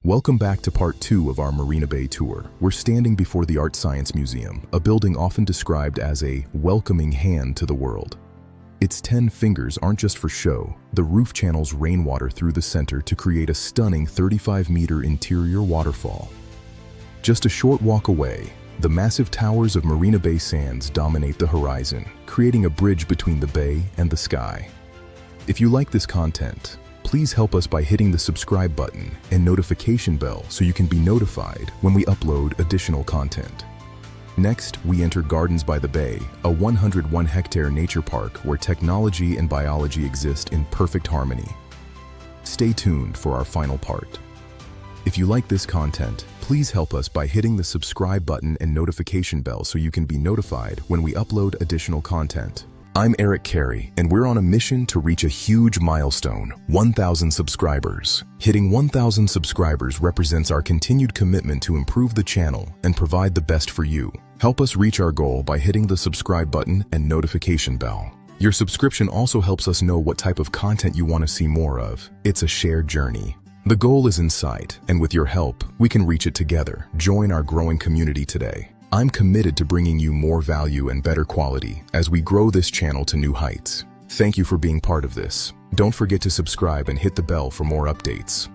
Welcome back to part 2 of our Marina Bay tour. We're standing before the Art Science Museum, a building often described as a welcoming hand to the world. Its 10 fingers aren't just for show. The roof channels rainwater through the center to create a stunning 35-meter interior waterfall. Just a short walk away, the massive towers of Marina Bay Sands dominate the horizon, creating a bridge between the bay and the sky. If you like this content, please help us by hitting the subscribe button and notification bell so you can be notified when we upload additional content. Next, we enter Gardens by the Bay, a 101-hectare nature park where technology and biology exist in perfect harmony. Stay tuned for our final part. If you like this content, please help us by hitting the subscribe button and notification bell so you can be notified when we upload additional content. I'm Eric Carey, and we're on a mission to reach a huge milestone, 1,000 subscribers. Hitting 1,000 subscribers represents our continued commitment to improve the channel and provide the best for you. Help us reach our goal by hitting the subscribe button and notification bell. Your subscription also helps us know what type of content you want to see more of. It's a shared journey. The goal is in sight, and with your help, we can reach it together. Join our growing community today. I'm committed to bringing you more value and better quality as we grow this channel to new heights. Thank you for being part of this. Don't forget to subscribe and hit the bell for more updates.